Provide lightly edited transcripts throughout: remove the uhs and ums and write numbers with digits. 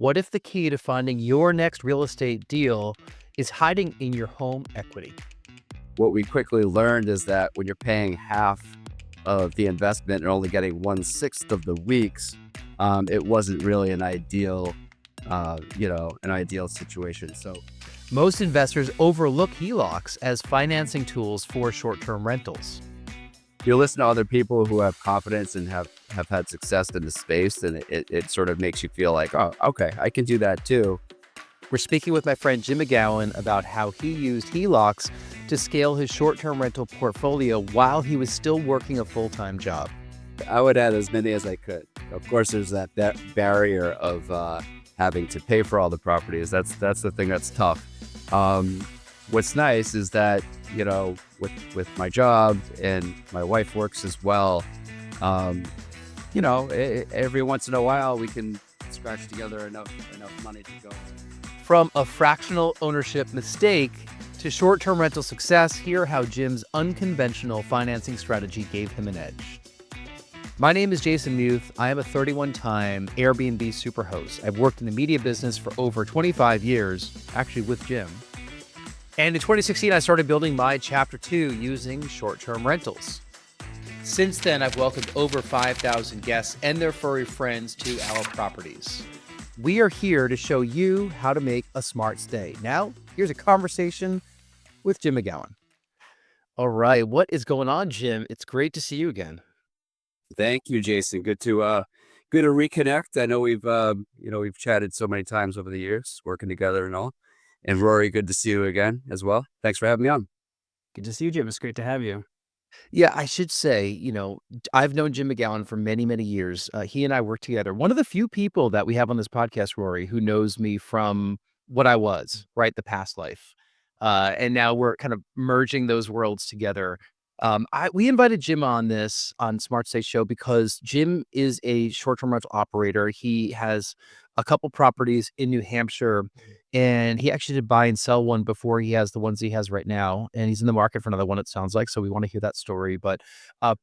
What if the key to finding your next real estate deal is hiding in your home equity? What we quickly learned is that when you're paying half of the investment and only getting 1/6 of the weeks, it wasn't really an ideal situation. So Most investors overlook HELOCs as financing tools for short term rentals. you listen to other people who have confidence and have had success in the space, and it sort of makes you feel like, oh, okay, I can do that too. We're speaking with my friend Jim McGowan about how he used HELOCs to scale his short term rental portfolio while he was still working a full time job. I would add as many as I could. Of course, there's that barrier of having to pay for all the properties. That's the thing that's tough. What's nice is that with my job, and my wife works as well. Um, every once in a while we can scratch together enough money to go. From a fractional ownership mistake to short term rental success, hear how Jim's unconventional financing strategy gave him an edge. My name is Jason Muth. I am a 31-time Airbnb superhost. I've worked in the media business for over 25 years, actually with Jim. And in 2016, I started building my Chapter 2 using short-term rentals. Since then, I've welcomed over 5,000 guests and their furry friends to our properties. We are here to show you how to make a smart stay. Now, here's a conversation with Jim McGowan. All right, what is going on, Jim? It's great to see you again. Thank you, Jason. Good to reconnect. I know we've chatted so many times over the years, working together and all. And Rory, good to see you again as well. Thanks for having me on. Good to see you, Jim. It's great to have you. Yeah, I should say, I've known Jim McGowan for many, many years. He and I work together. One of the few people that we have on this podcast, Rory, who knows me from what I was, right? The past life. And now we're kind of merging those worlds together. We invited Jim on Smart Stay Show because Jim is a short-term rental operator. He has a couple properties in New Hampshire, and he actually did buy and sell one before he has the ones he has right now. And he's in the market for another one, it sounds like. So we want to hear that story. But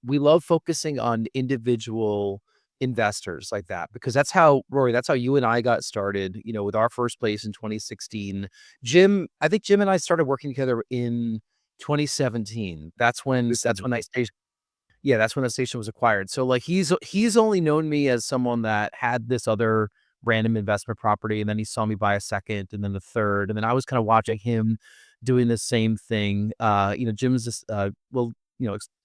we love focusing on individual investors like that because that's how, Rory, that's how you and I got started, with our first place in 2016. I think Jim and I started working together in 2017. That's when that station yeah, that's when the station was acquired. So, like, he's only known me as someone that had this other random investment property, and then he saw me buy a second and then the third, and then I was kinda watching him doing the same thing. Jim's this, well,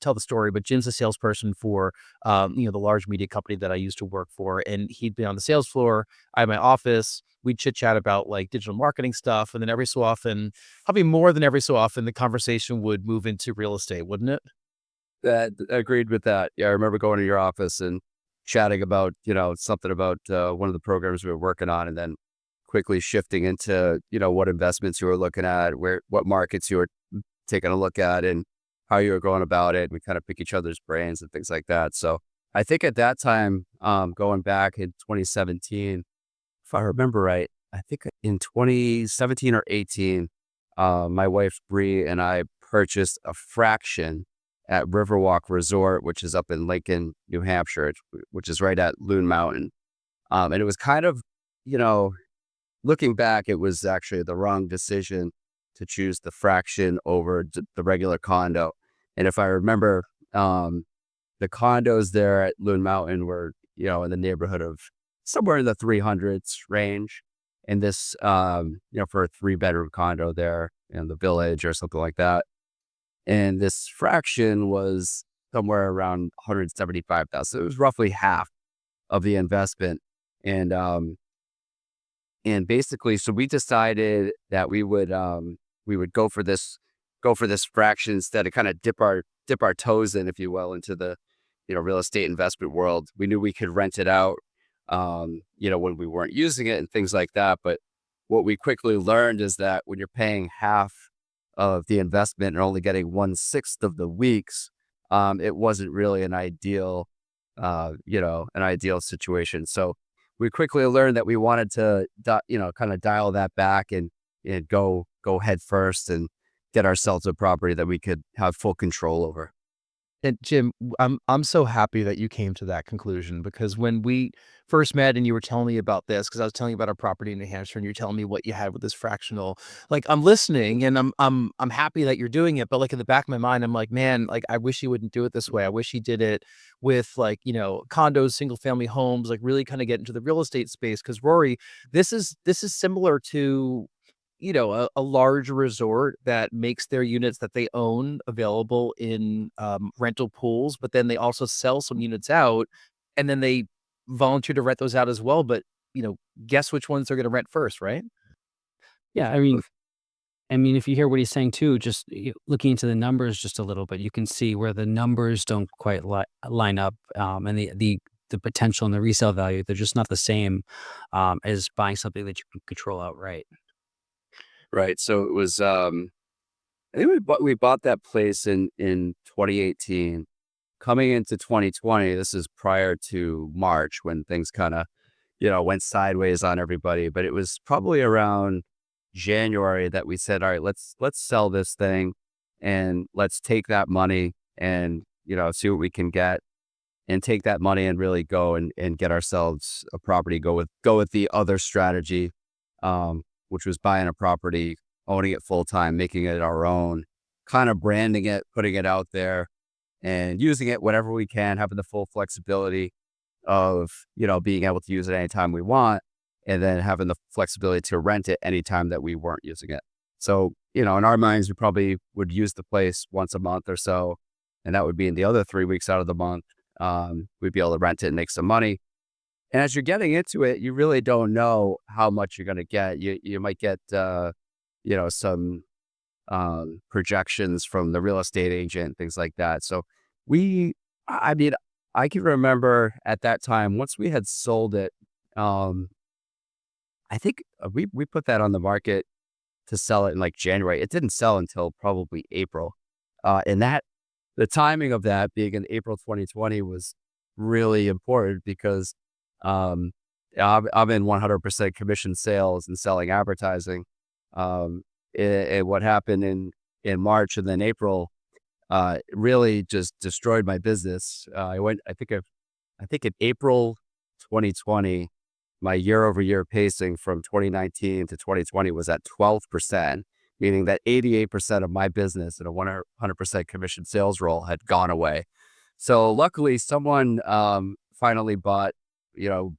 tell the story, but Jim's a salesperson for, the large media company that I used to work for, and he'd be on the sales floor. I had my office. We'd chit chat about, like, digital marketing stuff, and then every so often, probably more than every so often, the conversation would move into real estate, wouldn't it? That agreed with that. Yeah, I remember going to your office and chatting about, something about one of the programs we were working on, and then quickly shifting into, what investments you were looking at, what markets you were taking a look at, and how you were going about it. We kind of pick each other's brains and things like that. So I think at that time, going back in 2017, if I remember right, I think in 2017 or 18, my wife Bree and I purchased a fraction at Riverwalk Resort, which is up in Lincoln, New Hampshire, which is right at Loon Mountain. And it was kind of, you know, looking back, it was actually the wrong decision to choose the fraction over the regular condo. And if I remember, the condos there at Loon Mountain were, in the neighborhood of somewhere in the 300s range. And this, for a 3-bedroom condo there in the village or something like that. And this fraction was somewhere around 175,000. So it was roughly half of the investment. And basically, so we decided that we would go for this fraction instead of kind of dip our toes in, if you will, into the real estate investment world. We knew we could rent it out, when we weren't using it and things like that. But what we quickly learned is that when you're paying half of the investment and only getting 1/6 of the weeks, it wasn't really an ideal situation. So we quickly learned that we wanted to, kind of dial that back and go head first and get ourselves a property that we could have full control over. And Jim, I'm so happy that you came to that conclusion because when we first met and you were telling me about this, because I was telling you about our property in New Hampshire and you're telling me what you had with this fractional, like I'm listening and I'm happy that you're doing it, but like in the back of my mind, I'm like, man, like I wish he wouldn't do it this way. I wish he did it with like, condos, single family homes, like really kind of get into the real estate space. Cause Rory, this is similar to a large resort that makes their units that they own available in rental pools, but then they also sell some units out and then they volunteer to rent those out as well. But, guess which ones they're going to rent first, right? Yeah, I mean, if you hear what he's saying too, just looking into the numbers just a little bit, you can see where the numbers don't quite line up, and the potential and the resale value, they're just not the same as buying something that you can control outright. Right. So it was, I think we bought that place in 2018. Coming into 2020, this is prior to March when things kind of, went sideways on everybody. But it was probably around January that we said, all right, let's sell this thing and let's take that money and, see what we can get and take that money and really go and get ourselves a property, go with the other strategy, which was buying a property, owning it full time, making it our own, kind of branding it, putting it out there and using it whenever we can, having the full flexibility of, being able to use it anytime we want, and then having the flexibility to rent it anytime that we weren't using it. So, in our minds, we probably would use the place once a month or so, and that would be in the other 3 weeks out of the month. We'd be able to rent it and make some money. And as you're getting into it, you really don't know how much you're going to get. You might get, some projections from the real estate agent, things like that. So I mean, I can remember at that time, once we had sold it, I think we put that on the market to sell it in like January. It didn't sell until probably April. And the timing of that being in April 2020 was really important because um, I'm in 100% commission sales and selling advertising. And what happened in March and then April really just destroyed my business. I think in April 2020, my year over year pacing from 2019 to 2020 was at 12%, meaning that 88% of my business in a 100% commission sales role had gone away. So luckily someone finally bought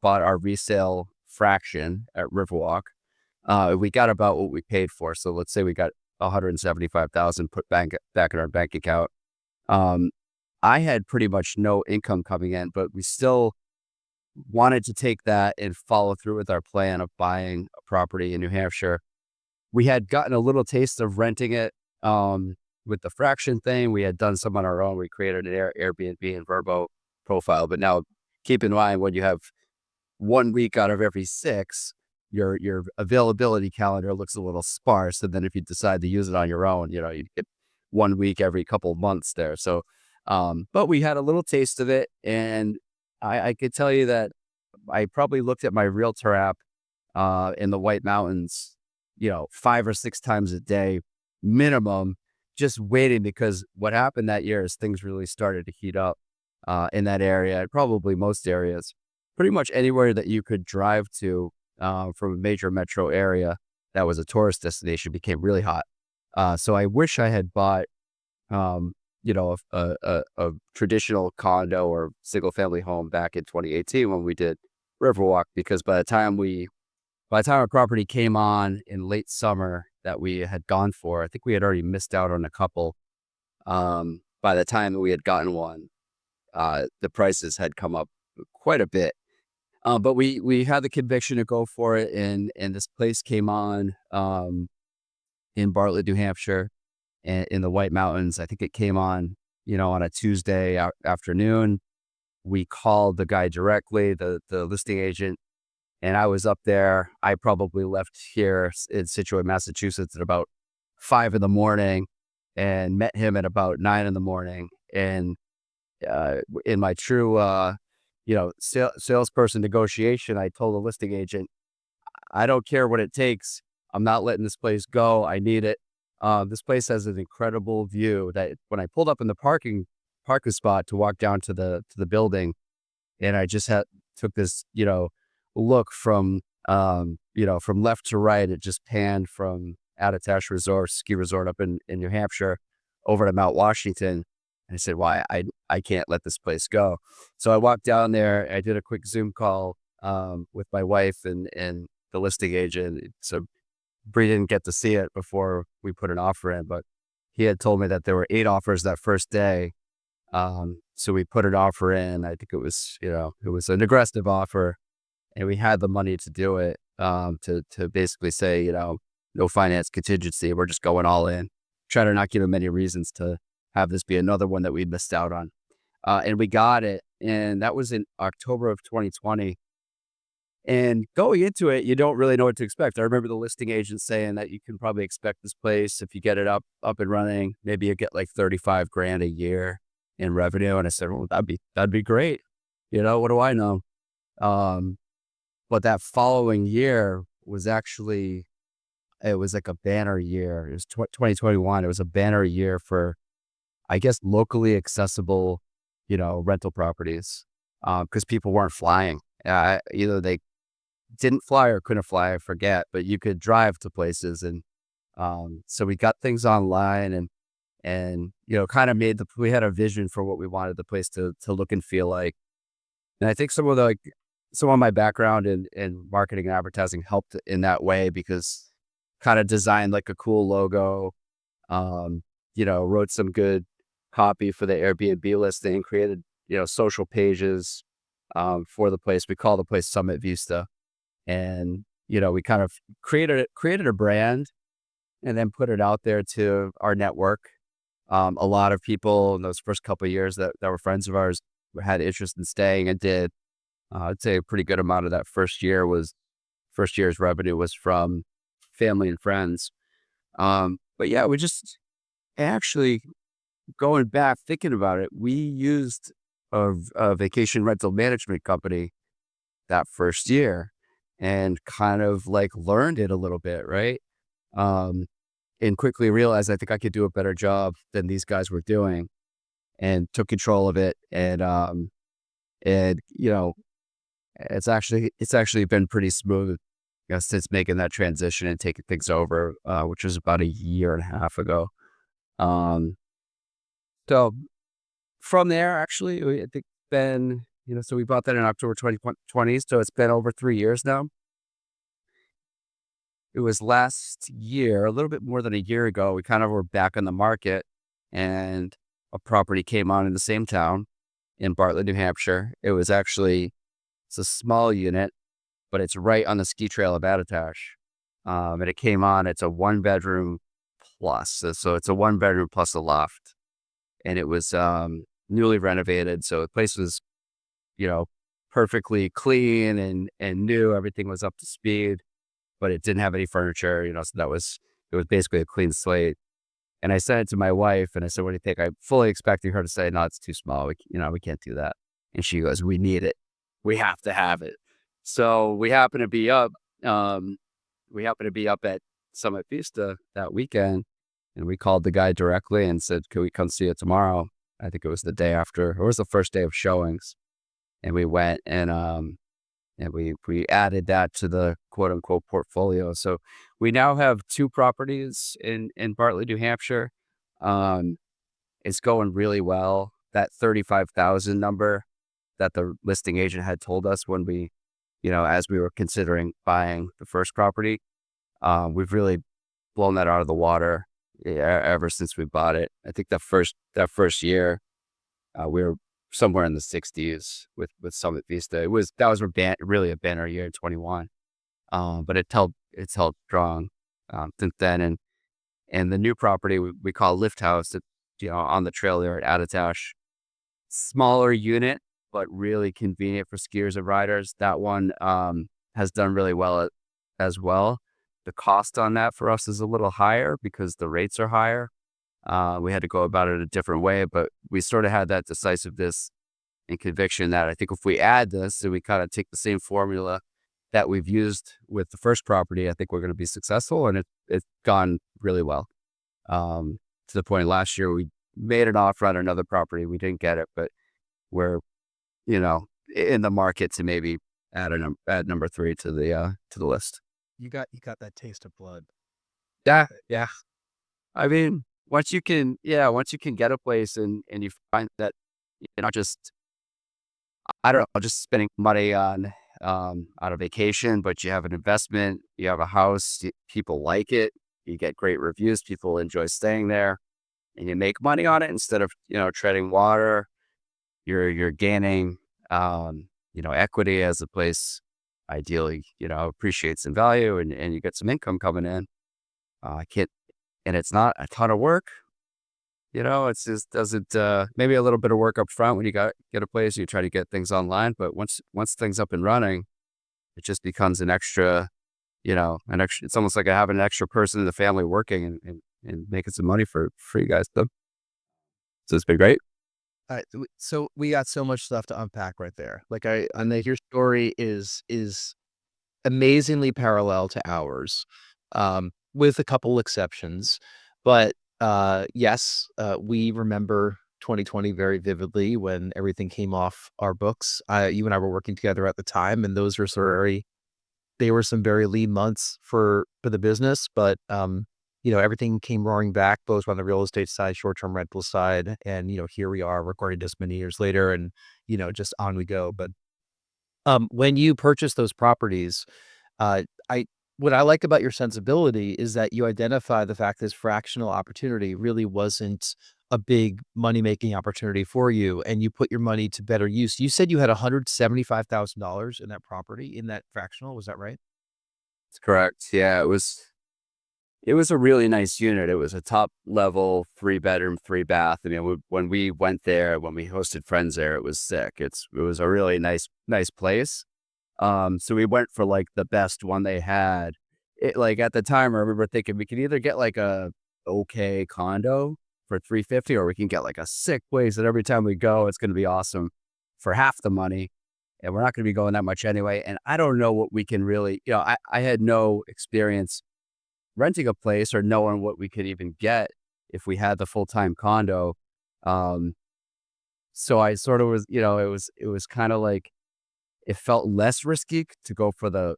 our resale fraction at Riverwalk. We got about what we paid for. So let's say we got 175,000 put back in our bank account. I had pretty much no income coming in, but we still wanted to take that and follow through with our plan of buying a property in New Hampshire. We had gotten a little taste of renting it with the fraction thing. We had done some on our own. We created an Airbnb and Verbo profile. But now keep in mind when you have 1 week out of every 6, your availability calendar looks a little sparse. And then if you decide to use it on your own, you get 1 week every couple of months there. So, but we had a little taste of it. And I could tell you that I probably looked at my realtor app in the White Mountains, 5 or 6 times a day minimum, just waiting because what happened that year is things really started to heat up in that area, probably most areas. Pretty much anywhere that you could drive to from a major metro area that was a tourist destination became really hot. So I wish I had bought, a traditional condo or single family home back in 2018 when we did Riverwalk, because by the time our property came on in late summer that we had gone for, I think we had already missed out on a couple. By the time that we had gotten one, the prices had come up quite a bit. But we had the conviction to go for it, and this place came on in Bartlett, New Hampshire, and in the White Mountains. I think it came on, on a Tuesday afternoon. We called the guy directly, the listing agent, and I was up there. I probably left here in Situate, Massachusetts at about 5 a.m. and met him at about 9 a.m. And in my true salesperson negotiation, I told the listing agent, I don't care what it takes. I'm not letting this place go. I need it. This place has an incredible view that when I pulled up in the parking parking spot to walk down to the building, and I just took this, look from from left to right. It just panned from Attitash Resort, ski resort up in New Hampshire, over to Mount Washington. And I said, "Why, I can't let this place go." So I walked down there. I did a quick Zoom call with my wife and the listing agent. So Bree didn't get to see it before we put an offer in, but he had told me that there were 8 offers that first day. So we put an offer in. I think it was an aggressive offer, and we had the money to do it, to basically say, no finance contingency. We're just going all in. Try to not give him any reasons to have this be another one that we missed out on. And we got it. And that was in October of 2020. And going into it, you don't really know what to expect. I remember the listing agent saying that you can probably expect this place, if you get it up and running, maybe you get like 35 grand a year in revenue. And I said, well, that'd be great. What do I know? But that following year was actually, it was like a banner year. It was 2021. It was a banner year for, I guess, locally accessible, rental properties, because people weren't flying. Either they didn't fly or couldn't fly, I forget, but you could drive to places. And so we got things online and kind of we had a vision for what we wanted the place to look and feel like. And I think some of my background in marketing and advertising helped in that way, because kind of designed like a cool logo, wrote some good copy for the Airbnb listing, created, social pages for the place. We call the place Summit Vista. And, we kind of created a brand and then put it out there to our network. A lot of people in those first couple of years that were friends of ours had interest in staying, and did. I'd say a pretty good amount of that first year's revenue was from family and friends. But yeah, we just actually, going back, thinking about it, we used a vacation rental management company that first year, and kind of like learned it a little bit, right? And quickly realized I think I could do a better job than these guys were doing, and took control of it. And it's actually been pretty smooth, since making that transition and taking things over, which was about a year and a half ago. So from there, actually, I think been, so we bought that in October 2020. So it's been over 3 years now. It was last year, a little bit more than a year ago, we kind of were back on the market, and a property came on in the same town in Bartlett, New Hampshire. It's a small unit, but it's right on the ski trail of Attitash. And it came on, it's a 1-bedroom plus. So it's a 1-bedroom plus a loft. And it was newly renovated. So the place was, perfectly clean and new. Everything was up to speed, but it didn't have any furniture, so it was basically a clean slate. And I sent it to my wife, and I said, "What do you think?" I'm fully expecting her to say, "No, it's too small. We can't do that." And she goes, "We need it. We have to have it." So we happen to be up. At Summit Vista that weekend, and we called the guy directly and said, "Can we come see it tomorrow?" I think it was the day after, or it was the first day of showings. And we went, and we added that to the quote unquote portfolio. So we now have 2 properties in Bartlett, New Hampshire. It's going really well. That 35,000 number that the listing agent had told us when we, as we were considering buying the first property, we've really blown that out of the water ever since we bought it. I think that first year, we were somewhere in the 60s with Summit Vista. That was really a banner year in 21. But it's held strong since then. And the new property we call Lift House, it's, on the trail there at Attitash. Smaller unit, but really convenient for skiers and riders. That one has done really well as well. The cost on that for us is a little higher because the rates are higher. We had to go about it a different way, but we sort of had that decisiveness and conviction that I think if we add this and we kind of take the same formula that we've used with the first property, I think we're going to be successful. And it's gone really well. To the point last year, made an offer on another property. We didn't get it, but we're, you know, in the market to maybe add number 3 to the list. You got that taste of blood. Yeah, yeah. I mean, once you can get a place and you find that you're not just, I don't know, just spending money on a vacation, but you have an investment, you have a house, people like it, you get great reviews, people enjoy staying there, and you make money on it instead of, treading water. You're gaining, equity as the place ideally, appreciates in value, and you get some income coming in. I can't, and it's not a ton of work. It's just doesn't, maybe a little bit of work up front when you get a place, you try to get things online, but once things up and running, it just becomes an extra, it's almost like having an extra person in the family working and making some money for you guys. So it's been great. All right, so we got so much stuff to unpack right there. Like I know your story is amazingly parallel to ours, with a couple exceptions. But yes, we remember 2020 very vividly when everything came off our books. You and I were working together at the time, and those were they were some very lean months for the business. But everything came roaring back, both on the real estate side, short-term rental side, and here we are recording this many years later, and just on we go. But when you purchase those properties, I what I like about your sensibility is that you identify the fact this fractional opportunity really wasn't a big money-making opportunity for you, and you put your money to better use. You said you had $175,000 in that property, in that fractional, was that right? It's correct. Yeah, it was a really nice unit. It was a top level 3-bedroom, 3-bath. I mean, when we went there, when we hosted friends there, it was sick. It was a really nice place. So we went for like the best one they had. Like at the time, I remember thinking we could either get like a okay condo for 350, or we can get like a sick place that every time we go, it's going to be awesome for half the money. And we're not going to be going that much anyway. And I don't know what we can really, I had no experience renting a place or knowing what we could even get if we had the full-time condo. Um, so I sort of was, it was kind of like, it felt less risky to go for the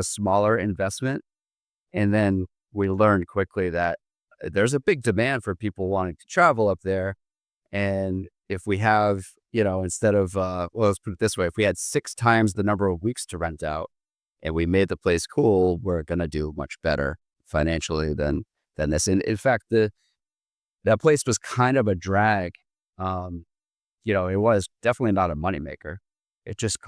smaller investment. And then we learned quickly that there's a big demand for people wanting to travel up there. And if we have, instead of, well, let's put it this way, if we had 6 times the number of weeks to rent out and we made the place cool, we're going to do much better financially than this. And in fact, that place was kind of a drag. It was definitely not a moneymaker. It just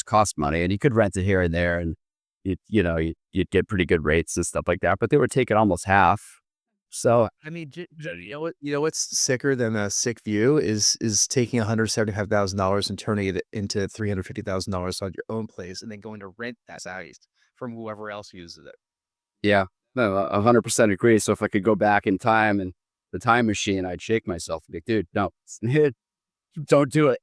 cost money, and you could rent it here and there, and you'd get pretty good rates and stuff like that. But they were taking almost half. So I mean, what's sicker than a sick view is taking $175,000 and turning it into $350,000 on your own place, and then going to rent that size from whoever else uses it. yeah, no, 100% agree. So if I could go back in time and the time machine, I'd shake myself and be like, dude, no, don't do it.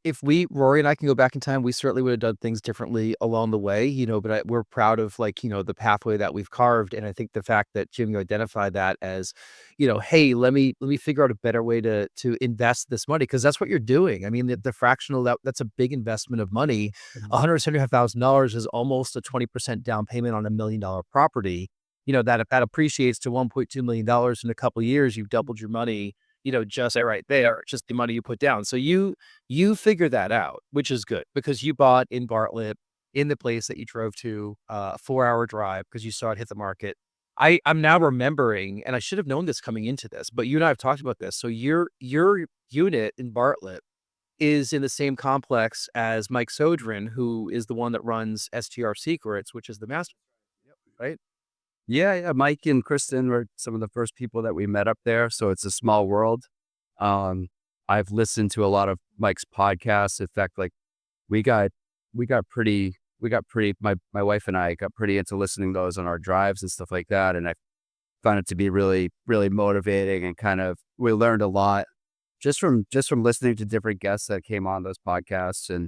If we, Rory and I, can go back in time, we certainly would have done things differently along the way, but we're proud of the pathway that we've carved. And I think the fact that Jim, you identified that as, hey, let me figure out a better way to invest this money. Cause that's what you're doing. I mean, the fractional, that's a big investment of money. $175,000 is almost a 20% down payment on $1 million property. That appreciates to $1.2 million in a couple of years. You've doubled your money, just right there, just the money you put down. So you figure that out, which is good because you bought in Bartlett, in the place that you drove to, a 4-hour drive because you saw it hit the market. I'm now remembering, and I should have known this coming into this, but you and I have talked about this. So your unit in Bartlett is in the same complex as Mike Sodrin, who is the one that runs STR Secrets, which is the master, right? Yeah, yeah. Mike and Kristen were some of the first people that we met up there. So it's a small world. Um, I've listened to a lot of Mike's podcasts. In fact, like we got my wife and I got pretty into listening to those on our drives and stuff like that. And I found it to be really, really motivating, and kind of, we learned a lot just from listening to different guests that came on those podcasts. And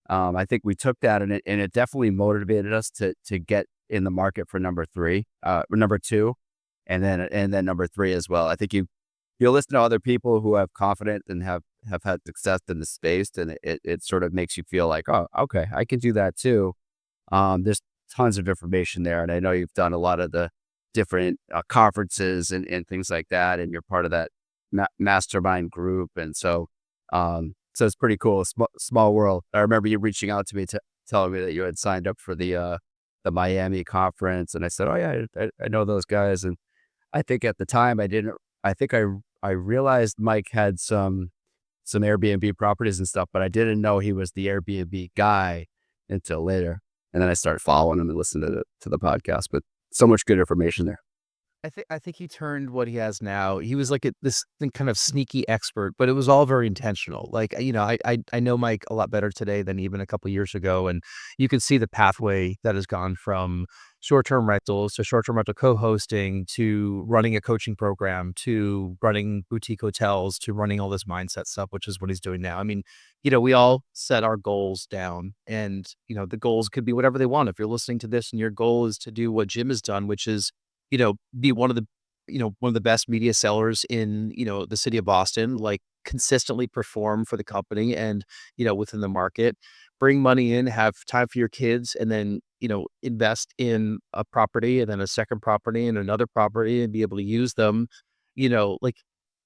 I think we took that, and it definitely motivated us to get in the market for number 2. and then number three as well. I think you listen to other people who have confidence and have had success in the space, and it sort of makes you feel like, oh, okay, I can do that too. There's tons of information there, and I know you've done a lot of the different conferences and things like that, and you're part of that mastermind group, and so it's pretty cool. Small world. I remember you reaching out to me, telling me that you had signed up for the Miami conference, and I said, oh yeah, I know those guys, and I think at the time I didn't. I think I realized Mike had some Airbnb properties and stuff, but I didn't know he was the Airbnb guy until later. And then I started following him and listening to the podcast. But so much good information there. I think he turned what he has now. He was like this kind of sneaky expert, but it was all very intentional. Like, I know Mike a lot better today than even a couple years ago, and you can see the pathway that has gone from short-term rentals to short-term rental co-hosting to running a coaching program to running boutique hotels to running all this mindset stuff, which is what he's doing now. I mean, we all set our goals down, and the goals could be whatever they want. If you're listening to this and your goal is to do what Jim has done, which is be one of the best media sellers in, the city of Boston, like consistently perform for the company and, within the market, bring money in, have time for your kids, and then, invest in a property and then a second property and another property and be able to use them, like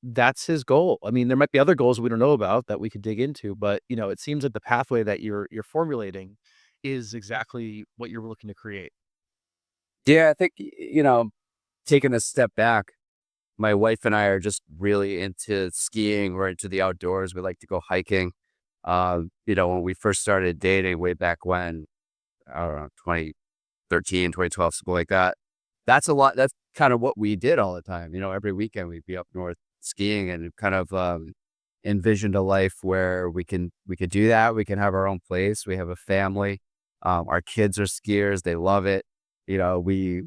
that's his goal. I mean, there might be other goals we don't know about that we could dig into, but, it seems that the pathway that you're formulating is exactly what you're looking to create. Yeah, I think taking a step back, my wife and I are just really into skiing. We're into the outdoors. We like to go hiking. When we first started dating way back when, I don't know, 2013, 2012, something like that. That's a lot. That's kind of what we did all the time. Every weekend we'd be up north skiing, and kind of envisioned a life where we could do that. We can have our own place. We have a family. Our kids are skiers. They love it. We,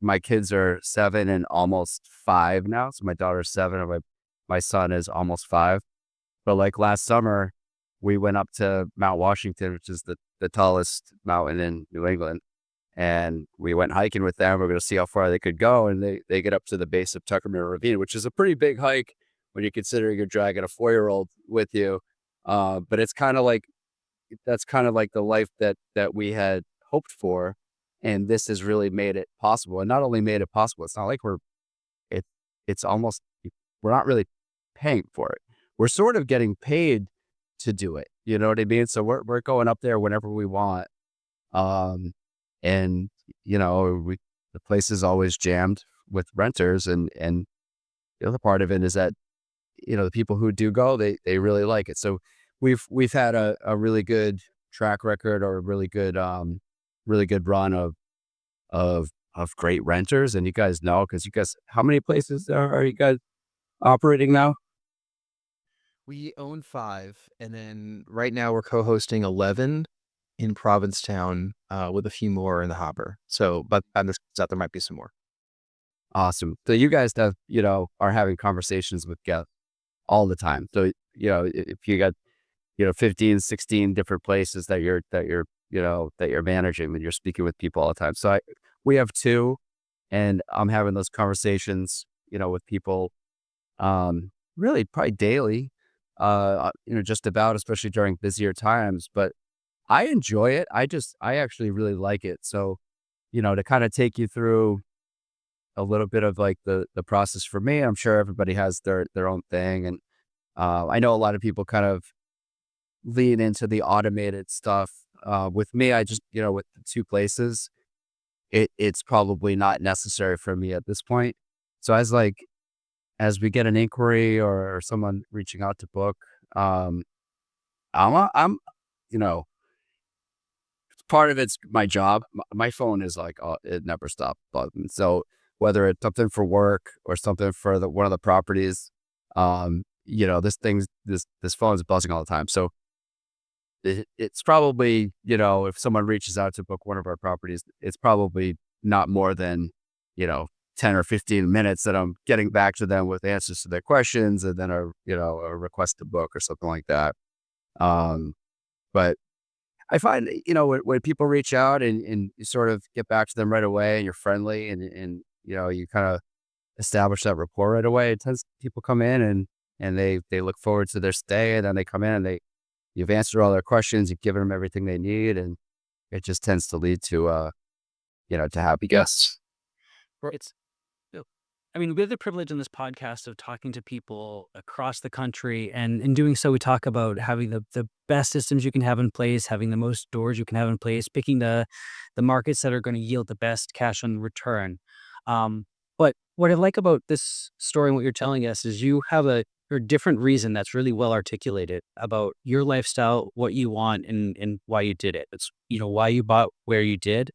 my kids are 7 and almost 5 now. So my daughter's 7 and my son is almost 5. But like last summer, we went up to Mount Washington, which is the tallest mountain in New England. And we went hiking with them. We're going to see how far they could go. And they get up to the base of Tuckermere Ravine, which is a pretty big hike when you consider you're dragging a 4-year-old with you. But it's kind of like, that's kind of like the life that we had hoped for. And this has really made it possible. And not only made it possible, it's not like it's almost, we're not really paying for it. We're sort of getting paid to do it. You know what I mean? So we're going up there whenever we want. And the place is always jammed with renters. And the other part of it is that, the people who do go, they really like it. So we've had a really good track record, or a really good run of great renters. And you guys know, because how many places are you guys operating now? We own 5, and then right now we're co-hosting 11 in Provincetown, with a few more in the hopper. So, but on this out, there might be some more. Awesome. So you guys are having conversations with guests all the time. So, if you got, 15, 16 different places that you're managing, and you're speaking with people all the time. So we have 2, and I'm having those conversations, with people, really probably daily, just about, especially during busier times, but I enjoy it. I actually really like it. So, to kind of take you through a little bit of like the process for me, I'm sure everybody has their own thing. And, I know a lot of people kind of lean into the automated stuff. With me, I just, with the 2 places, it's probably not necessary for me at this point. So as we get an inquiry or someone reaching out to book, um, I'm, you know, part of it's my job. My phone is like, it never stops buzzing. So whether it's something for work or something for one of the properties, this phone is buzzing all the time. So it's probably, if someone reaches out to book one of our properties, it's probably not more than, 10 or 15 minutes that I'm getting back to them with answers to their questions, and then a request to book or something like that. But I find, when people reach out and you sort of get back to them right away, and you're friendly, and you kind of establish that rapport right away. It tends people come in and they look forward to their stay, and then they come in and you've answered all their questions, you've given them everything they need, and it just tends to lead to to happy guests. It's I mean, we have the privilege in this podcast of talking to people across the country, and in doing so, we talk about having the best systems you can have in place, having the most doors you can have in place, picking the markets that are going to yield the best cash on return. But what I like about this story and what you're telling us is you have a different reason that's really well articulated about your lifestyle, what you want, and why you did it. It's why you bought where you did.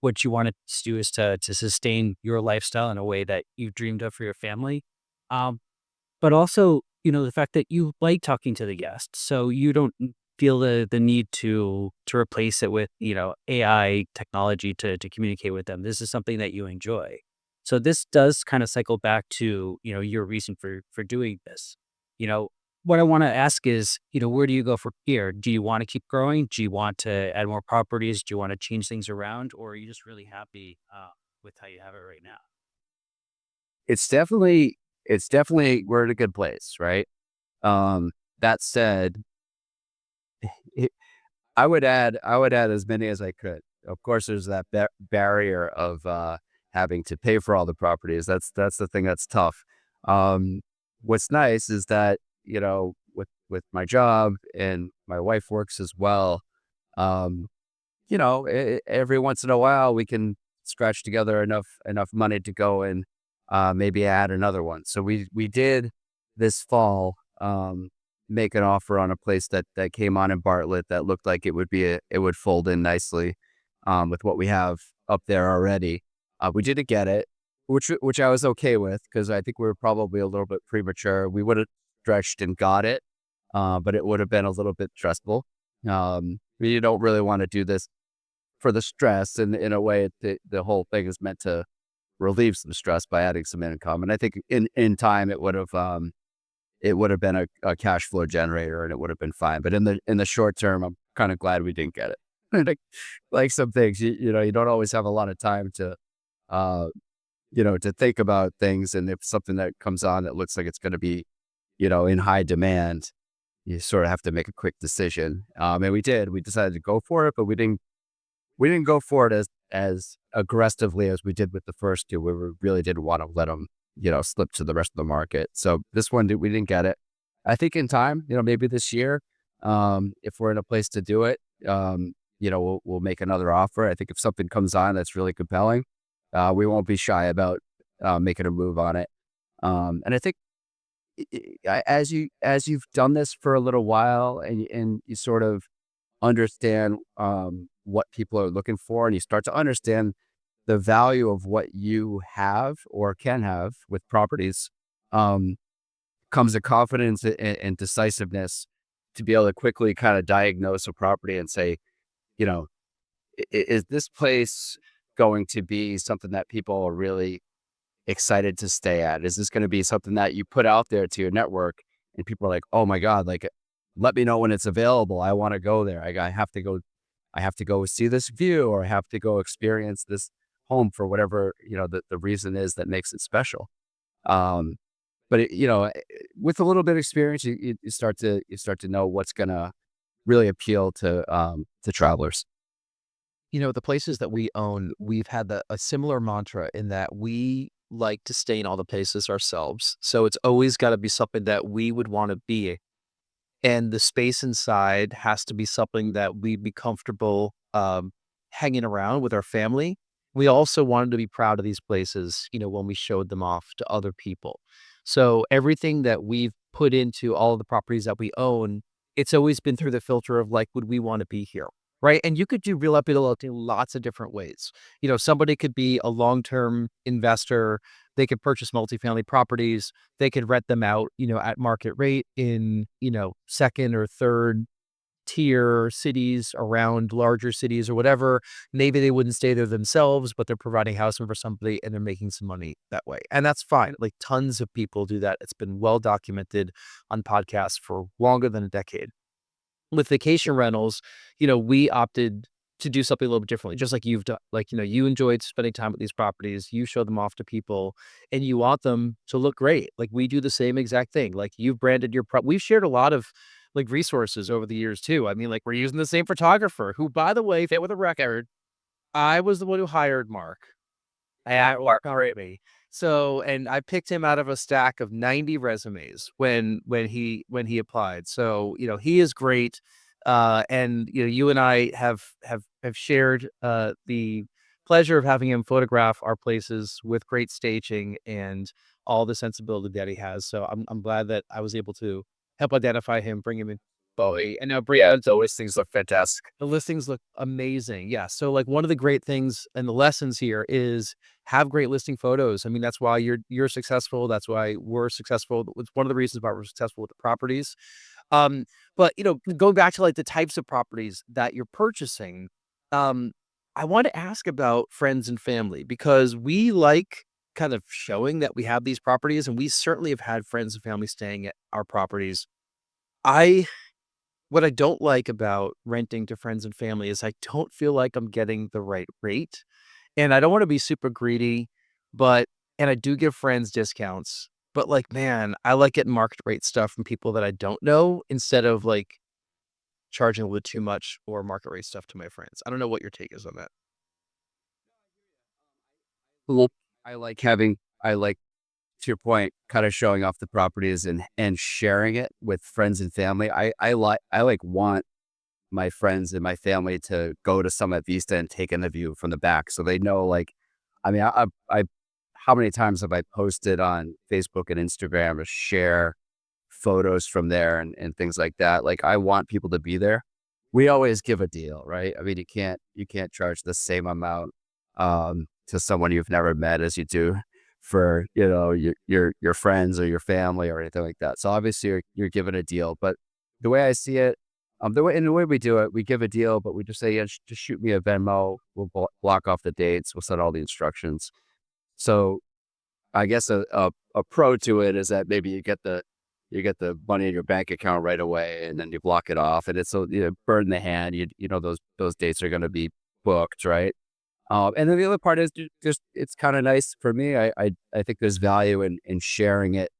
What you wanted to do is to sustain your lifestyle in a way that you dreamed of for your family. Um, but also, the fact that you like talking to the guests, so you don't feel the need to replace it with, AI technology to communicate with them. This is something that you enjoy. So this does kind of cycle back to, your reason for doing this. You know, what I want to ask is, where do you go from here? Do you want to keep growing? Do you want to add more properties? Do you want to change things around? Or are you just really happy with how you have it right now? It's definitely we're in a good place, right? That said, it, I would add as many as I could. Of course, there's that barrier of having to pay for all the properties. That's the thing that's tough. Um, what's nice is that with my job, and my wife works as well. Um, every once in a while we can scratch together enough money to go and maybe add another one. So we did this fall make an offer on a place that came on in Bartlett that looked like it would fold in nicely with what we have up there already. We didn't get it, which I was okay with, because I think we were probably a little bit premature. We would have stretched and got it, but it would have been a little bit stressful. You don't really want to do this for the stress, and in a way, the whole thing is meant to relieve some stress by adding some income. And I think in time it would have been a cash flow generator, and it would have been fine. But in the short term, I'm kind of glad we didn't get it. Like some things, you don't always have a lot of time to uh to think about things. And if something that comes on that looks like it's going to be in high demand, you sort of have to make a quick decision. And we decided to go for it, but we didn't go for it as aggressively as we did with the first two, where we really didn't want to let them, slip to the rest of the market. So this one, we didn't get it. I think in time, maybe this year, if we're in a place to do it, we'll make another offer. I think if something comes on that's really compelling, we won't be shy about making a move on it. And I think as you've done this for a little while, and you sort of understand what people are looking for, and you start to understand the value of what you have or can have with properties, um, comes a confidence and decisiveness to be able to quickly kind of diagnose a property and say, you know, is this place going to be something that people are really excited to stay at? Is this going to be something that you put out there to your network and people are like, oh my God, like, let me know when it's available. I want to go there. I have to go see this view, or I have to go experience this home for whatever, the reason is that makes it special. Um, but with a little bit of experience, you start to know what's going to really appeal to travelers. The places that we own, we've had a similar mantra in that we like to stay in all the places ourselves. So it's always got to be something that we would want to be. And the space inside has to be something that we'd be comfortable hanging around with our family. We also wanted to be proud of these places, when we showed them off to other people. So everything that we've put into all of the properties that we own, it's always been through the filter of like, would we want to be here? Right. And you could do rehabilitation in lots of different ways. Somebody could be a long-term investor. They could purchase multifamily properties. They could rent them out, at market rate in, second or third tier cities around larger cities or whatever. Maybe they wouldn't stay there themselves, but they're providing housing for somebody and they're making some money that way. And that's fine. Like tons of people do that. It's been well documented on podcasts for longer than a decade. With vacation rentals, we opted to do something a little bit differently, just like you've done. Like, you enjoyed spending time with these properties, you show them off to people, and you want them to look great. Like, we do the same exact thing. Like, you've branded your we've shared a lot of, like, resources over the years too. I mean, like, we're using the same photographer who, by the way, fit with a record, I was the one who hired Mark. Mark hired me. So, and I picked him out of a stack of 90 resumes when he applied. So, he is great. And you and I have shared the pleasure of having him photograph our places with great staging and all the sensibility that he has. So I'm glad that I was able to help identify him, bring him in. Bowie. And now Brianne's always things look fantastic. The listings look amazing. Yeah. So, like, one of the great things and the lessons here is have great listing photos. I mean, that's why you're successful. That's why we're successful. It's one of the reasons why we're successful with the properties. But going back to, like, the types of properties that you're purchasing, um, I want to ask about friends and family because we like kind of showing that we have these properties, and we certainly have had friends and family staying at our properties. I What I don't like about renting to friends and family is I don't feel like I'm getting the right rate, and I don't wanna be super greedy, but and I do give friends discounts, but, like, man, I like getting market rate stuff from people that I don't know instead of, like, charging a little too much or market rate stuff to my friends. I don't know what your take is on that. Well, I like to your point, kind of showing off the properties and sharing it with friends and family. I want my friends and my family to go to Summit Vista and take in the view from the back, so they know. Like, I mean, I how many times have I posted on Facebook and Instagram to share photos from there and things like that. Like, I want people to be there. We always give a deal, right? I mean, you can't charge the same amount to someone you've never met as you do for, your friends or your family or anything like that. So obviously you're given a deal, but the way I see it, the way we do it, we give a deal, but we just say, yeah, just shoot me a Venmo. We'll block off the dates. We'll set all the instructions. So I guess a pro to it is that maybe you get the money in your bank account right away, and then you block it off, and it's so, bird in the hand. Those dates are going to be booked, right? And then the other part is just it's kind of nice for me. I think there's value in sharing it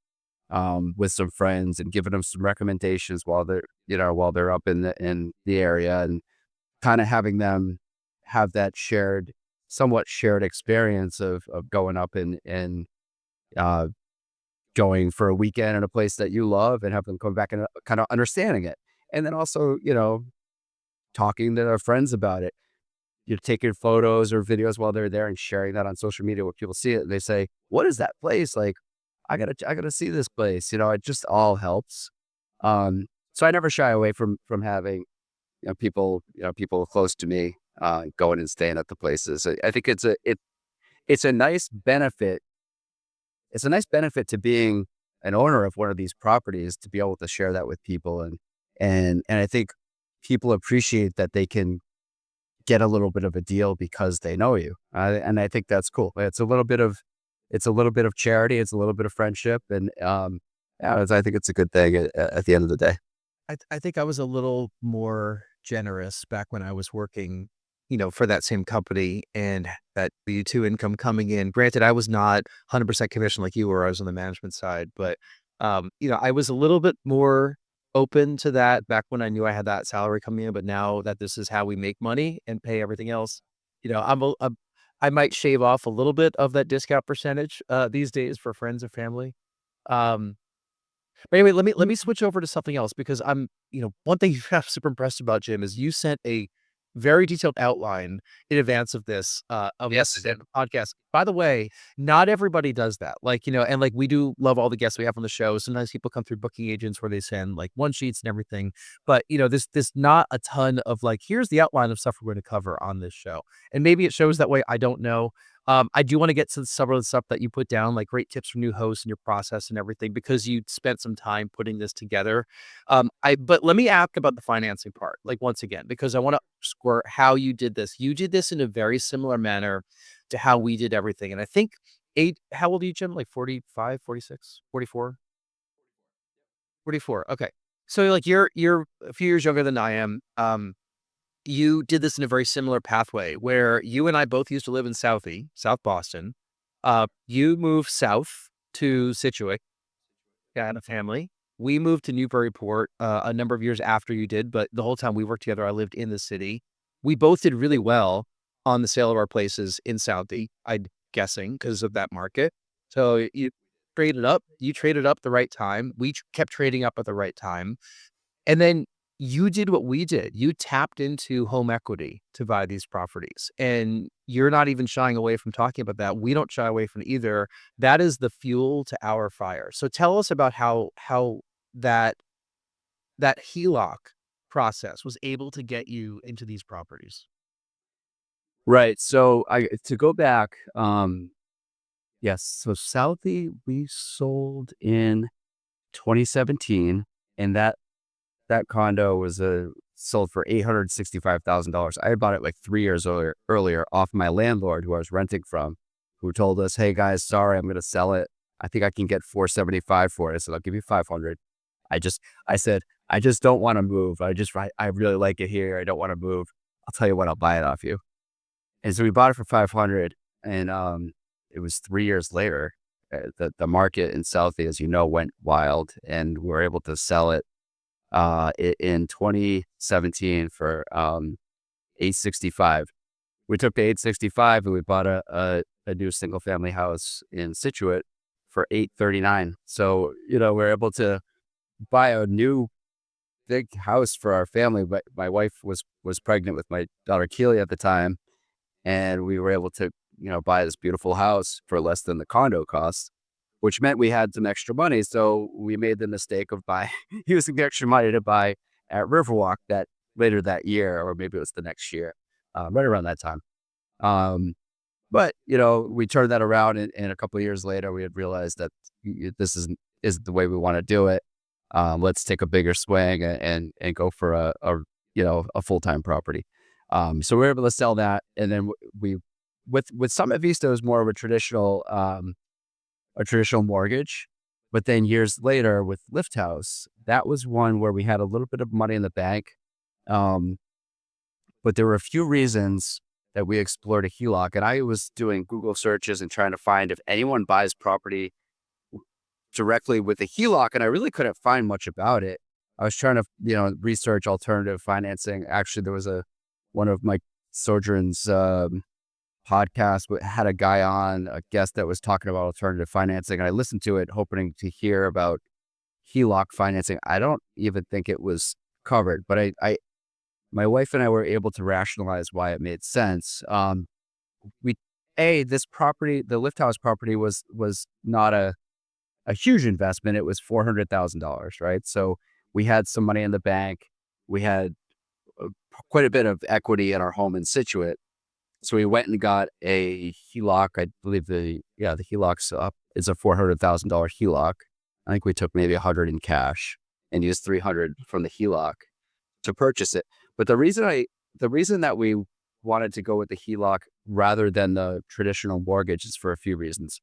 with some friends and giving them some recommendations while they're up in the area, and kind of having them have that somewhat shared experience of going up and uh, going for a weekend in a place that you love, and have them come back and kind of understanding it. And then also, talking to their friends about it. You're taking photos or videos while they're there and sharing that on social media where people see it and they say, "What is that place?" Like, I gotta see this place. It just all helps. So I never shy away from having, people close to me going and staying at the places. I think it's a nice benefit. It's a nice benefit to being an owner of one of these properties, to be able to share that with people. And I think people appreciate that they can get a little bit of a deal because they know you. And I think that's cool. It's a little bit of charity. It's a little bit of friendship. And yeah, I think it's a good thing at the end of the day. I think I was a little more generous back when I was working, for that same company and that W-2 income coming in. Granted, I was not 100% commission like you were. I was on the management side, but I was a little bit more open to that back when I knew I had that salary coming in. But now that this is how we make money and pay everything else, I might shave off a little bit of that discount percentage these days for friends and family. Um, but anyway, let me switch over to something else because one thing I'm super impressed about, Jim, is you sent a very detailed outline in advance of this Yes, it did. podcast. By the way, not everybody does that. Like, and like we do love all the guests we have on the show. Sometimes people come through booking agents where they send like one sheets and everything. But this not a ton of like, here's the outline of stuff we're going to cover on this show. And maybe it shows that way. I don't know. I do want to get to some of the stuff that you put down, like great tips for new hosts and your process and everything, because you spent some time putting this together. But let me ask about the financing part, like once again, because I want to score how you did this. You did this in a very similar manner to how we did everything. And I think how old are you, Jim? Like 45, 46, 44, 44. Okay. So like you're a few years younger than I am. you did this in a very similar pathway where you and I both used to live in South Boston. You moved south to Situate, had a family. We moved to Newburyport a number of years after you did, but the whole time we worked together, I lived in the city. We both did really well on the sale of our places in Southie, I'm guessing, because of that market. So you traded up. You traded up the right time. We kept trading up at the right time. And then you did what we did. You tapped into home equity to buy these properties. And you're not even shying away from talking about that. We don't shy away from it either. That is the fuel to our fire. So tell us about how that that HELOC process was able to get you into these properties. Right. So I to go back, yes. So Southie we sold in 2017, and that condo was sold for $865,000. I had bought it like 3 years earlier off my landlord who I was renting from, who told us, "Hey guys, sorry, I'm going to sell it. I think I can get 475 for it." I said, "I'll give you 500." I said, "I just don't want to move. I really like it here. I don't want to move. I'll tell you what, I'll buy it off you." And so we bought it for 500, and it was 3 years later. The market in Southie, as you know, went wild, and we were able to sell it in 2017 for 865. We took the 865 and we bought a new single family house in Situate for 839. So, we're able to buy a new big house for our family. But my wife was pregnant with my daughter Keely at the time, and we were able to, buy this beautiful house for less than the condo cost, which meant we had some extra money. So we made the mistake of using the extra money to buy at Riverwalk later that year, or maybe it was the next year, right around that time. But we turned that around, and a couple of years later, we had realized that this isn't the way we want to do it. Let's take a bigger swing and go for a full-time property. So we were able to sell that, and then with Summit Vista, it was more of a traditional mortgage. But then years later with Lift House, that was one where we had a little bit of money in the bank. But there were a few reasons that we explored a HELOC. And I was doing Google searches and trying to find if anyone buys property directly with a HELOC, and I really couldn't find much about it. I was trying to, research alternative financing. Actually, there was one of Mike Sojourn's podcast had a guest that was talking about alternative financing, and I listened to it hoping to hear about HELOC financing. I don't even think it was covered, but my wife and I were able to rationalize why it made sense. This property, the Lift House property, was not a huge investment. It was $400,000, right? So we had some money in the bank. We had quite a bit of equity in our home in Situate. So we went and got a HELOC. I believe the HELOC's up. It's a $400,000 HELOC. I think we took maybe 100 in cash and used 300 from the HELOC to purchase it. But the reason that we wanted to go with the HELOC rather than the traditional mortgage is for a few reasons.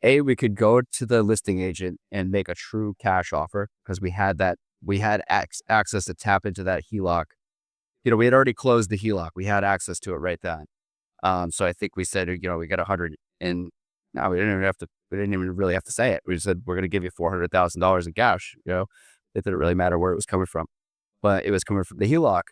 We could go to the listing agent and make a true cash offer because we had access to tap into that HELOC. We had already closed the HELOC. We had access to it right then. So I think we said, we got 100, and no, we didn't even really have to say it. We said, we're going to give you $400,000 in cash. It didn't really matter where it was coming from, but it was coming from the HELOC.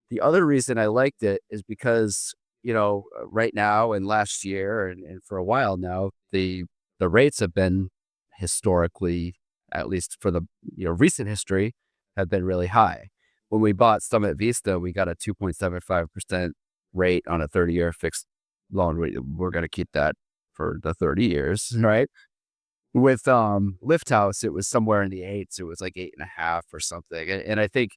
The other reason I liked it is because, right now and last year and for a while now, the rates have been historically, at least for the recent history, have been really high. When we bought Summit Vista, we got a 2.75% rate on a 30-year fixed loan. We're going to keep that for the 30 years, right? With Lift House, it was somewhere in the eights. It was like 8.5 or something. And I think,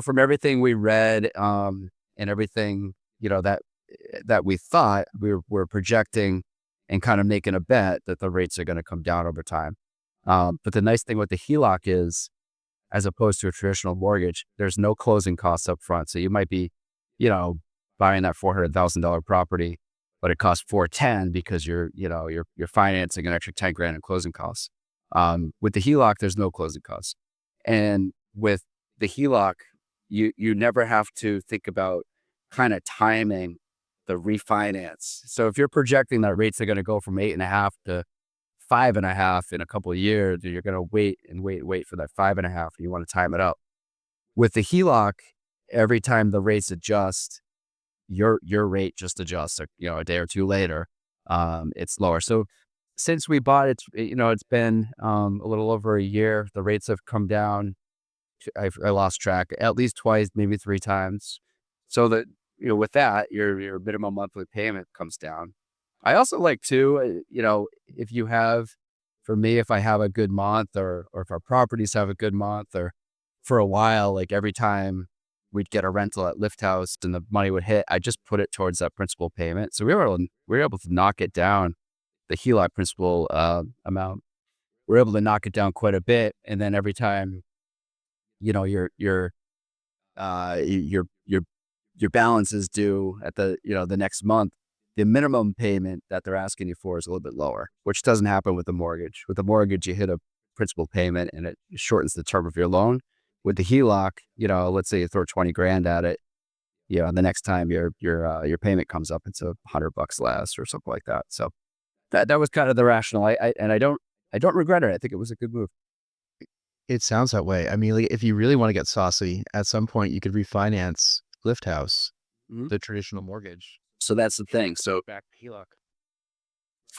from everything we read and everything, that we thought, we're projecting and kind of making a bet that the rates are going to come down over time. But the nice thing with the HELOC is, as opposed to a traditional mortgage, there's no closing costs up front. So you might be, buying that $400,000 property, but it costs $410 because you're financing an extra $10,000 in closing costs. With the HELOC, there's no closing costs. And with the HELOC, you never have to think about kind of timing the refinance. So if you're projecting that rates are going to go from 8.5 to 5.5 in a couple of years, and you're going to wait and wait for that 5.5, and you want to time it up. With the HELOC, every time the rates adjust, your rate just adjusts. A day or two later, it's lower. So since we bought it, it's been a little over a year. The rates have come down. I lost track at least twice, maybe three times. So that with that, your minimum monthly payment comes down. I also like too, if you have, for me, if I have a good month, or if our properties have a good month, or for a while, like every time we'd get a rental at Lift House and the money would hit, I just put it towards that principal payment. So we were able to knock it down, the HELOC principal amount. We're able to knock it down quite a bit, and then every time, your uh, your your your balance is due at the next month, the minimum payment that they're asking you for is a little bit lower, which doesn't happen with the mortgage. With the mortgage, you hit a principal payment and it shortens the term of your loan. With the HELOC, let's say you throw 20 grand at it, the next time your payment comes up, it's $100 less or something like that. So that was kind of the rationale. I don't regret it. I think it was a good move. It sounds that way. I mean, like, if you really want to get saucy, at some point you could refinance Lift House, Mhm. the traditional mortgage, So that's the thing. So back to HELOC.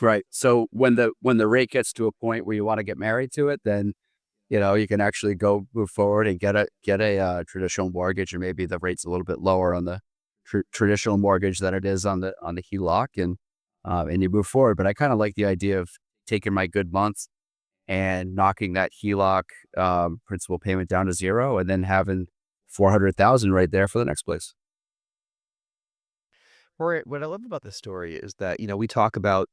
right. So when the rate gets to a point where you want to get married to it, then you can actually go move forward and get a traditional mortgage, or maybe the rate's a little bit lower on the traditional mortgage than it is on the HELOC, and you move forward. But I kind of like the idea of taking my good months and knocking that HELOC principal payment down to zero, and then having 400,000 right there for the next place. What I love about this story is that, we talk about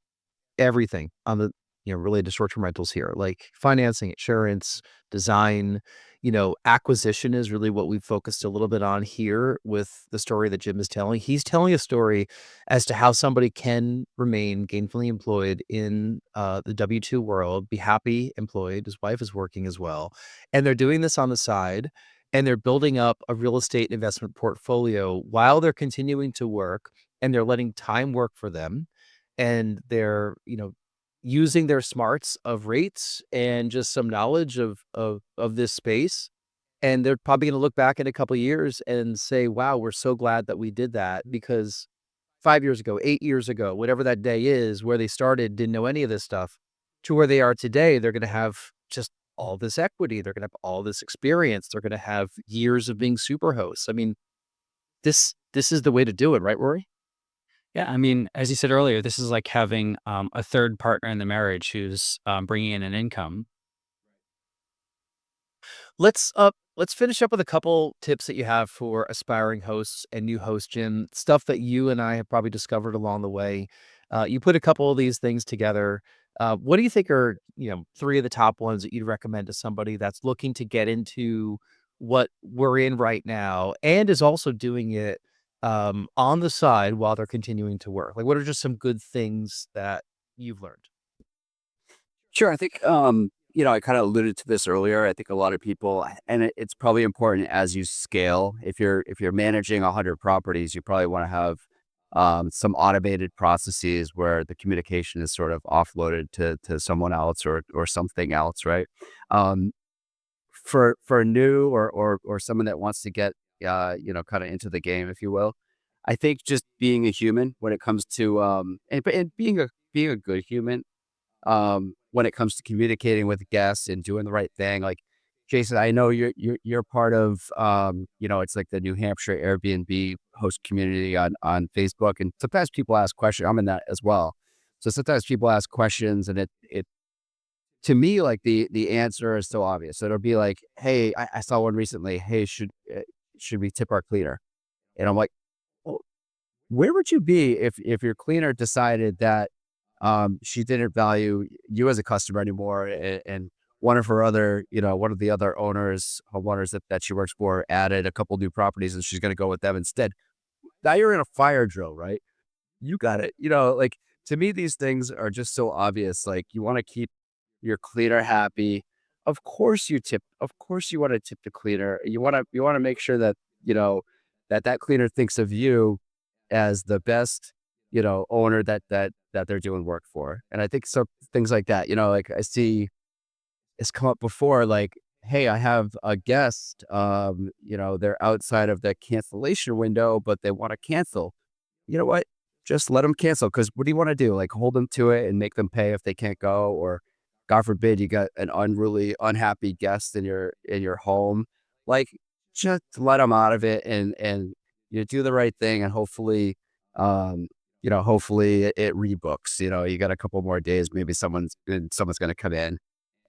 everything on the, related to short-term rentals here, like financing, insurance, design, acquisition is really what we've focused a little bit on here with the story that Jim is telling. He's telling a story as to how somebody can remain gainfully employed in the W-2 world, be happy employed. His wife is working as well. And they're doing this on the side, and they're building up a real estate investment portfolio while they're continuing to work, and they're letting time work for them, and they're, using their smarts of rates and just some knowledge of this space, and they're probably gonna look back in a couple of years and say, "Wow, we're so glad that we did that," because 5 years ago, 8 years ago, whatever that day is, where they started, didn't know any of this stuff, to where they are today, they're gonna have just all this equity, they're gonna have all this experience, they're gonna have years of being super hosts. I mean, this is the way to do it, right, Rory? Yeah, I mean, as you said earlier, this is like having a third partner in the marriage who's bringing in an income. Let's finish up with a couple tips that you have for aspiring hosts and new hosts, Jim. Stuff that you and I have probably discovered along the way. You put a couple of these things together. What do you think are, three of the top ones that you'd recommend to somebody that's looking to get into what we're in right now and is also doing it on the side while they're continuing to work? Like, what are just some good things that you've learned? Sure. I think, I kind of alluded to this earlier. I think a lot of people, and it's probably important as you scale. If you're managing 100 properties, you probably want to have some automated processes where the communication is sort of offloaded to someone else, or something else, right? Um, for a new, or someone that wants to get, kind of into the game, if you will. I think just being a human when it comes to, and being a good human, when it comes to communicating with guests and doing the right thing. Like, Jason, I know you're part of, it's like the New Hampshire Airbnb host community on Facebook, and sometimes people ask questions. I'm in that as well. So sometimes people ask questions, and it to me, like, the answer is so obvious. So it'll be like, hey, I saw one recently. Hey, should we tip our cleaner? And I'm like, well, where would you be if your cleaner decided that she didn't value you as a customer anymore, and one of the other homeowners that she works for added a couple new properties, and she's going to go with them instead? Now you're in a fire drill, right? You got it. Like, to me, these things are just so obvious. Like, you want to keep your cleaner happy. Of course you want to tip the cleaner. You want to make sure that, you know, that cleaner thinks of you as the best, owner that they're doing work for. And I think some things like that, like I see it's come up before, like, hey, I have a guest, they're outside of the cancellation window, but they want to cancel. You know what? Just let them cancel. Cause what do you want to do? Like hold them to it and make them pay if they can't go, or God forbid you got an unruly, unhappy guest in your home. Like just let them out of it and you do the right thing, and hopefully, um, hopefully it rebooks. You got a couple more days, maybe someone's going to come in,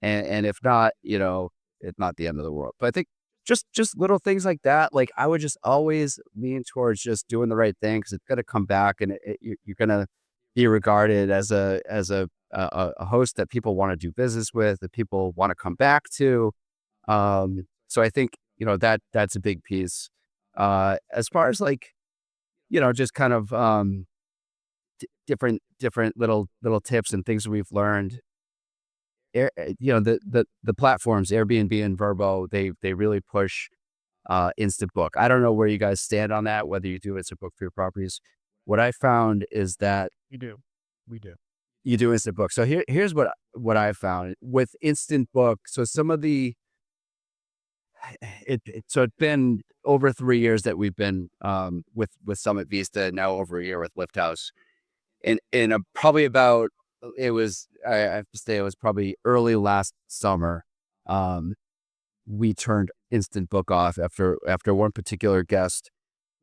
and if not, it's not the end of the world. But I think just little things like that. Like I would just always lean towards just doing the right thing, because it's gonna come back, and you're gonna be regarded as a host that people want to do business with, that people want to come back to. So I think that's a big piece. As far as like just kind of different little tips and things we've learned. The platforms Airbnb and Verbo, they really push instant book. I don't know where you guys stand on that, whether you do instant book for your properties. What I found is that We do. We do. you do instant book. So here's what I found with instant book. So some of the so it's been over 3 years that we've been with Summit Vista, now over a year with Lift House. And probably about I have to say it was probably early last summer. We turned instant book off after one particular guest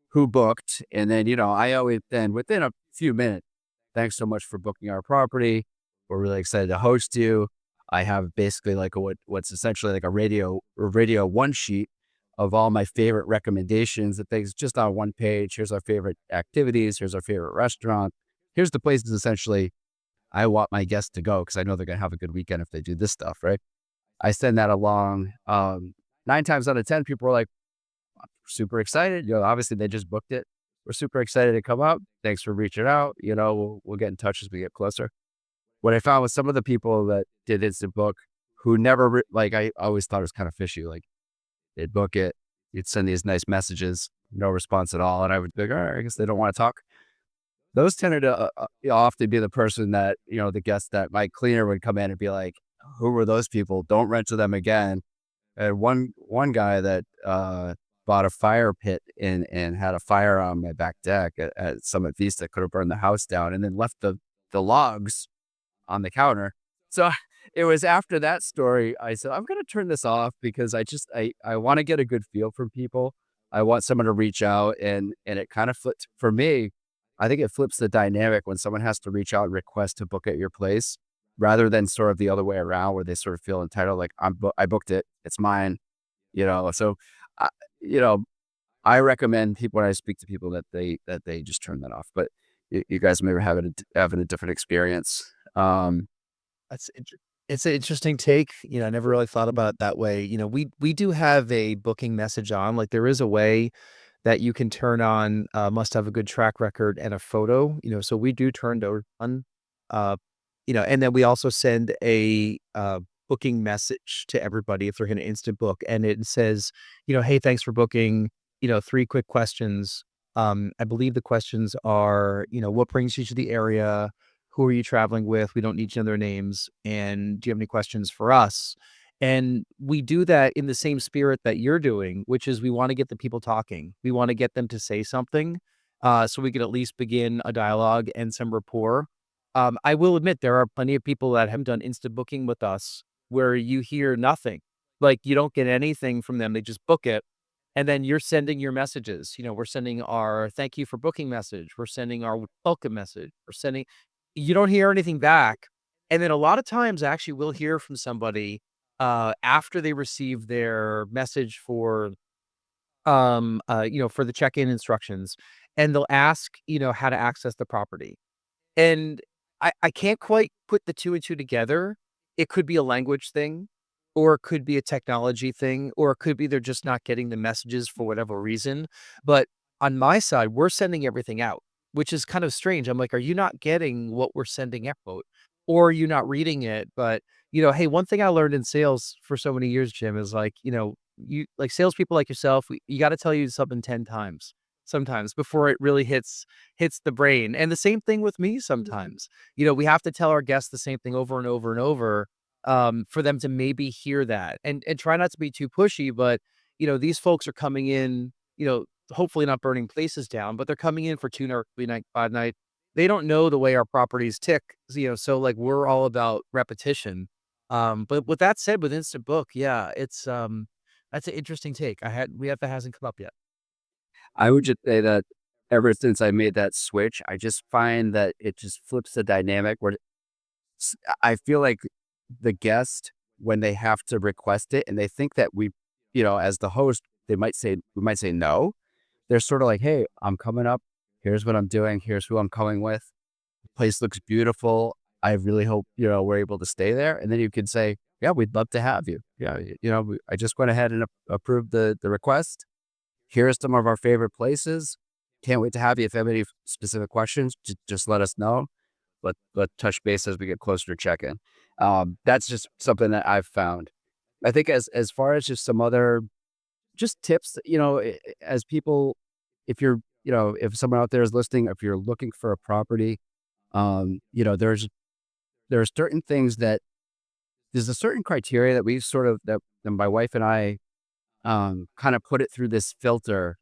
who booked, and then I always then within a few minutes, thanks so much for booking our property. We're really excited to host you. I have basically like what's essentially like a radio one sheet of all my favorite recommendations and things just on one page. Here's our favorite activities. Here's our favorite restaurant. Here's the places essentially I want my guests to go, because I know they're going to have a good weekend if they do this stuff, right? I send that along. 9 times out of 10, people are like, super excited. Obviously they just booked it. We're super excited to come up. Thanks for reaching out. We'll get in touch as we get closer. What I found with some of the people that did instant book who never, like, I always thought it was kind of fishy. Like they'd book it, you'd send these nice messages, no response at all. And I would think, all right, I guess they don't want to talk. Those tended to often be the person that, the guest that my cleaner would come in and be like, who were those people? Don't rent to them again. And one guy that bought a fire pit and had a fire on my back deck at Summit Vista, could have burned the house down, and then left the logs on the counter. So it was after that story, I said, I'm going to turn this off, because I want to get a good feel from people. I want someone to reach out, and it kind of flipped for me. I think it flips the dynamic when someone has to reach out and request to book at your place, rather than sort of the other way around, where they sort of feel entitled, like I booked it, it's mine, So, I- you know, I recommend people, when I speak to people, that they just turn that off. But you guys may be having a different experience. That's it's an interesting take. I never really thought about it that way. We do have a booking message on. Like there is a way that you can turn on, must have a good track record and a photo. So we do turn those on. Uh, and then we also send a booking message to everybody if they're going to instant book, and it says, hey, thanks for booking. 3 quick questions. I believe the questions are, what brings you to the area? Who are you traveling with? We don't need to know their names. And do you have any questions for us? And we do that in the same spirit that you're doing, which is we want to get the people talking. We want to get them to say something, so we could at least begin a dialogue and some rapport. I will admit there are plenty of people that have done instant booking with us where you hear nothing. Like you don't get anything from them. They just book it. And then you're sending your messages. We're sending our thank you for booking message. We're sending our welcome message. You don't hear anything back. And then a lot of times actually we'll hear from somebody after they receive their message for the check-in instructions, and they'll ask, how to access the property. And I can't quite put the 2 and 2 together. It could be a language thing, or it could be a technology thing, or it could be they're just not getting the messages for whatever reason. But on my side, we're sending everything out, which is kind of strange. I'm like, "Are you not getting what we're sending out? Or are you not reading it?" But, hey, one thing I learned in sales for so many years, Jim, is like, you like salespeople like yourself, you gotta tell you something 10 times. sometimes before it really hits the brain. And the same thing with me sometimes. We have to tell our guests the same thing over and over and over, for them to maybe hear that, and try not to be too pushy. But these folks are coming in, hopefully not burning places down, but they're coming in for 2 night, 3 night, 5 night. They don't know the way our properties tick, so like we're all about repetition. But with that said, with instant book, yeah, it's that's an interesting take. That hasn't come up yet. I would just say that ever since I made that switch, I just find that it just flips the dynamic where I feel like the guest, when they have to request it and they think that as the host, we might say no. They're sort of like, hey, I'm coming up. Here's what I'm doing. Here's who I'm coming with. The place looks beautiful. I really hope, we're able to stay there. And then you could say, yeah, we'd love to have you. Yeah. I just went ahead and approved the request. Here are some of our favorite places. Can't wait to have you. If you have any specific questions, just let us know. But touch base as we get closer to check-in. That's just something that I've found. I think as far as just some other just tips, as people, if you're, if someone out there is listening, if you're looking for a property, there are certain things there's a certain criteria that we sort of, that my wife and I kind of put it through this filter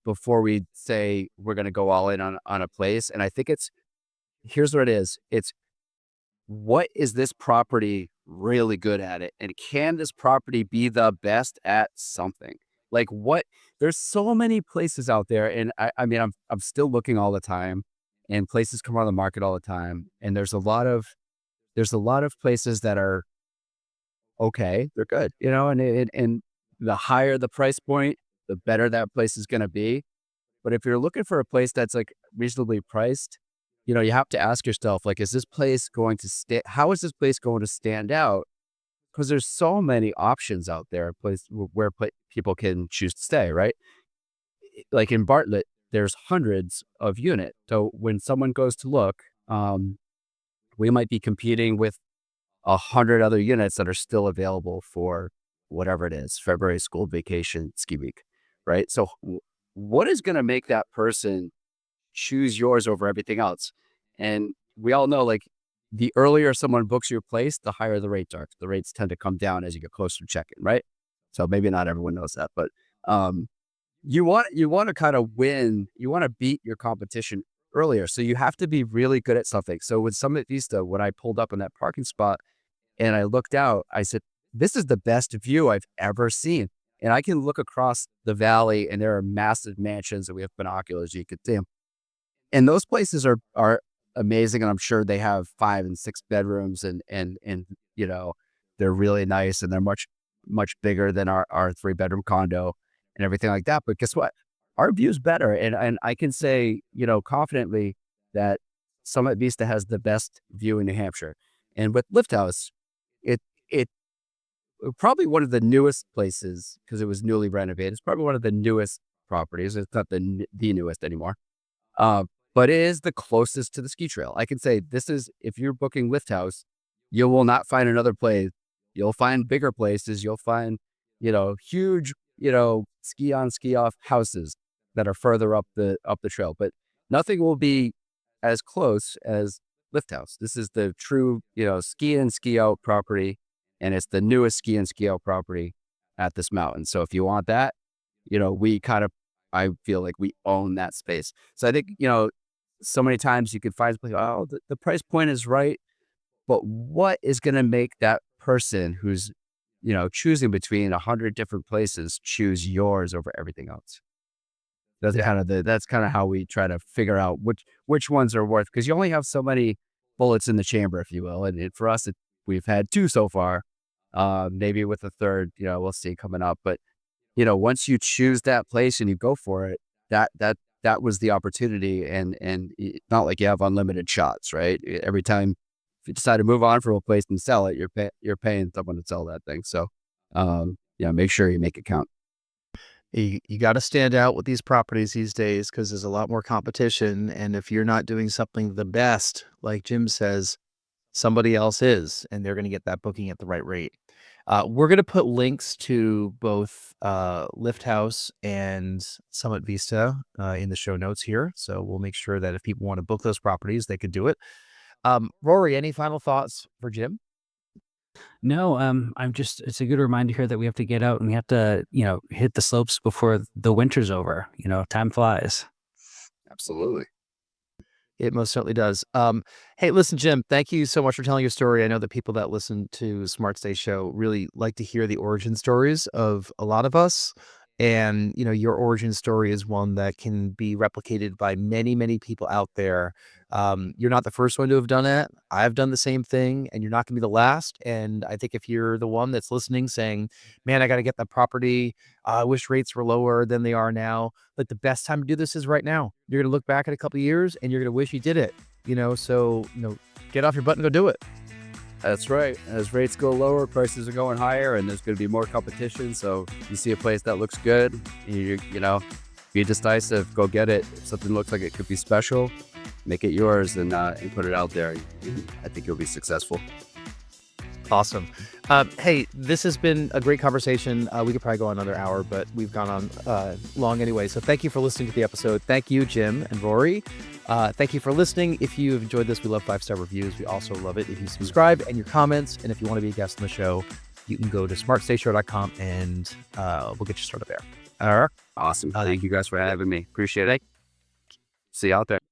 before we say we're going to go all in on a place. And I think here's what it is. It's, what is this property really good at it? And can this property be the best at something? Like there's so many places out there. And I mean, I'm still looking all the time, and places come on the market all the time. And there's a lot of places that are okay. They're good, and the higher the price point, the better that place is going to be. But if you're looking for a place that's like reasonably priced, you have to ask yourself, like, is this place going to how is this place going to stand out? Because there's so many options out there, where people can choose to stay, right? Like in Bartlett, there's hundreds of units. So when someone goes to look, we might be competing with 100 other units that are still available for whatever it is, February school vacation, ski week, right? So what is going to make that person choose yours over everything else? And we all know, like, the earlier someone books your place, the higher the rates are. The rates tend to come down as you get closer to check-in, right? So maybe not everyone knows that, but you want to kind of win. You want to beat your competition earlier. So you have to be really good at something. So with Summit Vista, when I pulled up in that parking spot and I looked out, I said, this is the best view I've ever seen. And I can look across the valley, and there are massive mansions, and we have binoculars. You could see them. And those places are amazing. And I'm sure they have 5 and 6 bedrooms, and they're really nice, and they're much, much bigger than our 3-bedroom condo and everything like that. But guess what? Our view's better. And I can say, confidently that Summit Vista has the best view in New Hampshire. And with Lift House, it probably one of the newest places, because it was newly renovated. It's probably one of the newest properties. It's not the newest anymore. Uh, but it is the closest to the ski trail. I can say this is, if you're booking Lift House, you will not find another place. You'll find bigger places. You'll find, huge, ski on, ski off houses that are further up the trail. But nothing will be as close as Lift House. This is the true, ski in, ski out property, and it's the newest ski in, ski out property at this mountain. So if you want that, we kind of, I feel like we own that space. So I think, so many times you can find, oh, the price point is right, but what is going to make that person who's, choosing between 100 different places choose yours over everything else? That's kind of how we try to figure out which ones are worth, because you only have so many bullets in the chamber, if you will. And for us, we've had 2 so far. Maybe with a third, we'll see coming up. But once you choose that place and you go for it, that was the opportunity. And it's not like you have unlimited shots, right? Every time if you decide to move on from a place and sell it, you're paying someone to sell that thing. So, make sure you make it count. You got to stand out with these properties these days, because there's a lot more competition. And if you're not doing something the best, like Jim says, somebody else is, and they're going to get that booking at the right rate. We're going to put links to both Lift House and Summit Vista in the show notes here. So we'll make sure that if people want to book those properties, they could do it. Rory, any final thoughts for Jim? No, it's a good reminder here that we have to get out and we have to, hit the slopes before the winter's over. Time flies. Absolutely. It most certainly does. Hey, listen, Jim, thank you so much for telling your story. I know that people that listen to Smart Stay Show really like to hear the origin stories of a lot of us. And, your origin story is one that can be replicated by many, many people out there. You're not the first one to have done it. I've done the same thing, and you're not going to be the last. And I think if you're the one that's listening saying, man, I got to get that property. I wish rates were lower than they are now. Like the best time to do this is right now. You're going to look back at a couple of years and you're going to wish you did it, so, get off your butt and go do it. That's right. As rates go lower, prices are going higher, and there's going to be more competition. So you see a place that looks good, be decisive, go get it. If something looks like it could be special, make it yours and put it out there. I think you'll be successful. Awesome. Hey, this has been a great conversation. We could probably go on another hour, but we've gone on long anyway. So thank you for listening to the episode. Thank you, Jim and Rory. Thank you for listening. If you've enjoyed this, we love 5-star reviews. We also love it if you subscribe and your comments. And if you want to be a guest on the show, you can go to smartstayshow.com and we'll get you started there. All right. Awesome. Thank you guys for having me. Appreciate it. See you out there.